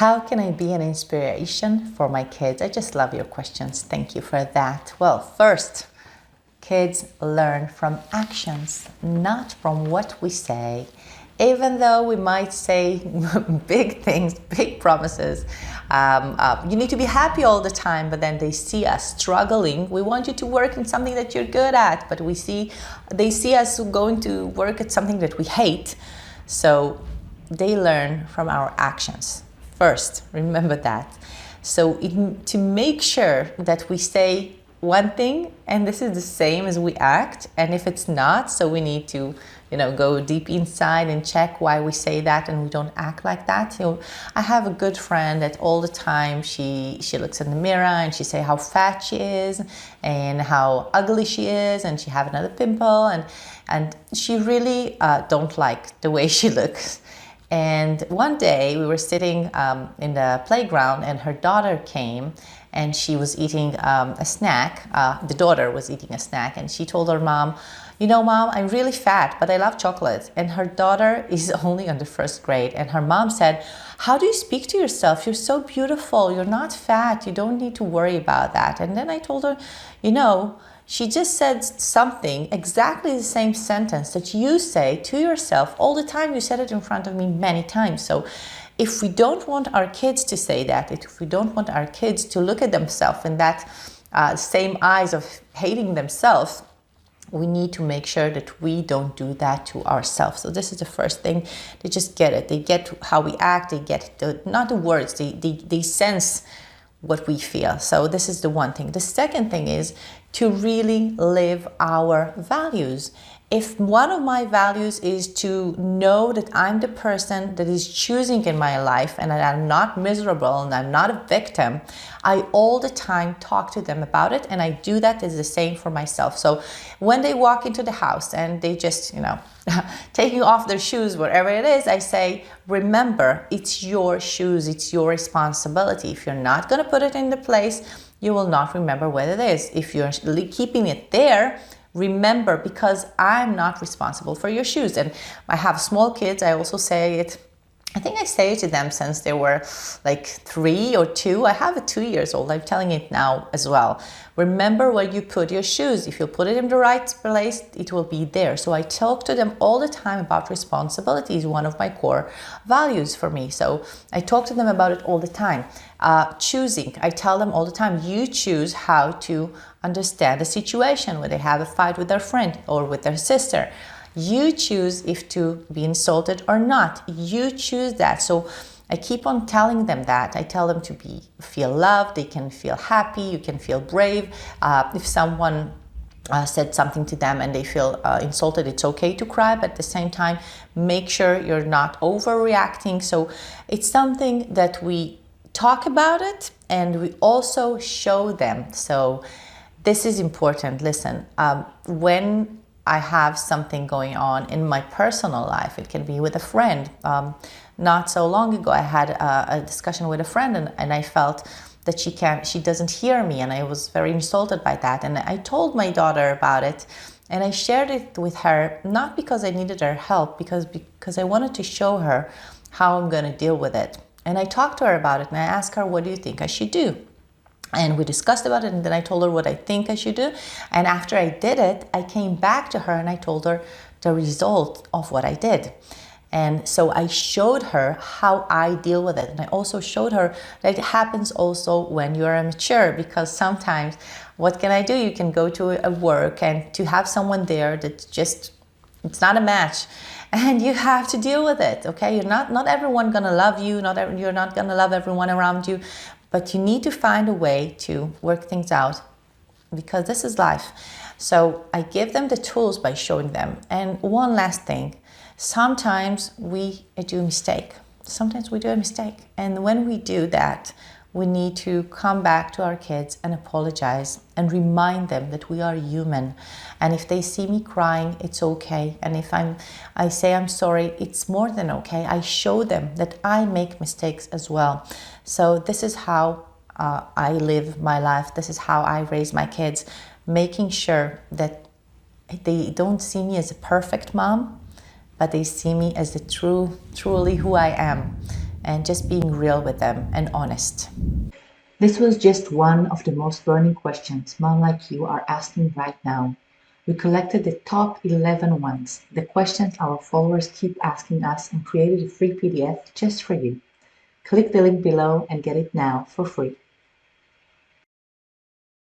How can I be an inspiration for my kids? I just love your questions. Thank you for that. Well, first, kids learn from actions, not from what we say. Even though we might say big things, big promises, you need to be happy all the time, but then they see us struggling. We want you to work in something that you're good at, but they see us going to work at something that we hate. So they learn from our actions. First, remember that. So to make sure that we say one thing and this is the same as we act, and if it's not, so we need to go deep inside and check why we say that and we don't act like that. I have a good friend that all the time she looks in the mirror and she say how fat she is and how ugly she is, and she have another pimple, and she really don't like the way she looks. And one day we were sitting in the playground and her daughter came and she was eating a snack. The daughter was eating a snack and she told her mom, Mom, I'm really fat, but I love chocolate. And her daughter is only on the first grade. And her mom said, how do you speak to yourself? You're so beautiful. You're not fat. You don't need to worry about that. And then I told her, she just said something, exactly the same sentence that you say to yourself all the time. You said it in front of me many times. So if we don't want our kids to say that, if we don't want our kids to look at themselves in that same eyes of hating themselves, we need to make sure that we don't do that to ourselves. So this is the first thing. They just get it. They get how we act. They get not the words. They sense what we feel. So this is the one thing. The second thing is to really live our values. If one of my values is to know that I'm the person that is choosing in my life and that I'm not miserable and I'm not a victim, I all the time talk to them about it, and I do that as the same for myself. So when they walk into the house and they just, taking off their shoes, wherever it is, I say, remember, it's your shoes, it's your responsibility. If you're not going to put it in the place, you will not remember where it is. If you're keeping it there, remember, because I'm not responsible for your shoes. And I have small kids. I also say it, I think I say it to them since they were like 3 or 2. I have a 2-year-old. I'm telling it now as well. Remember where you put your shoes. If you put it in the right place, it will be there. So I talk to them all the time about responsibility. Is one of my core values for me. So I talk to them about it all the time. Choosing. I tell them all the time, you choose how to understand a situation where they have a fight with their friend or with their sister. You choose if to be insulted or not. You choose that. So I keep on telling them that. I tell them to feel loved. They can feel happy. You can feel brave. If someone said something to them and they feel insulted, it's okay to cry, but at the same time, make sure you're not overreacting. So it's something that we talk about it and we also show them. So this is important. Listen, when I have something going on in my personal life, it can be with a friend. Not so long ago, I had a discussion with a friend and I felt that she doesn't hear me, and I was very insulted by that. And I told my daughter about it and I shared it with her, not because I needed her help, because I wanted to show her how I'm going to deal with it. And I talked to her about it and I asked her, what do you think I should do? And we discussed about it, and then I told her what I think I should do. And after I did it, I came back to her and I told her the result of what I did. And so I showed her how I deal with it. And I also showed her that it happens also when you're immature, because sometimes, what can I do? You can go to a work and to have someone there that's just, it's not a match. And you have to deal with it, okay? You're not everyone gonna love you. You're not gonna love everyone around you. But you need to find a way to work things out, because this is life. So I give them the tools by showing them. And one last thing, sometimes we do a mistake. Sometimes we do a mistake. And when we do that, we need to come back to our kids and apologize and remind them that we are human. And if they see me crying, it's okay. And if I say I'm sorry, it's more than okay. I show them that I make mistakes as well. So this is how I live my life. This is how I raise my kids, making sure that they don't see me as a perfect mom, but they see me as truly who I am. and just being real with them and honest. This was just one of the most burning questions mom like you are asking right now. We collected the top 11 ones, the questions our followers keep asking us, and created a free PDF just for you. Click the link below and get it now for free.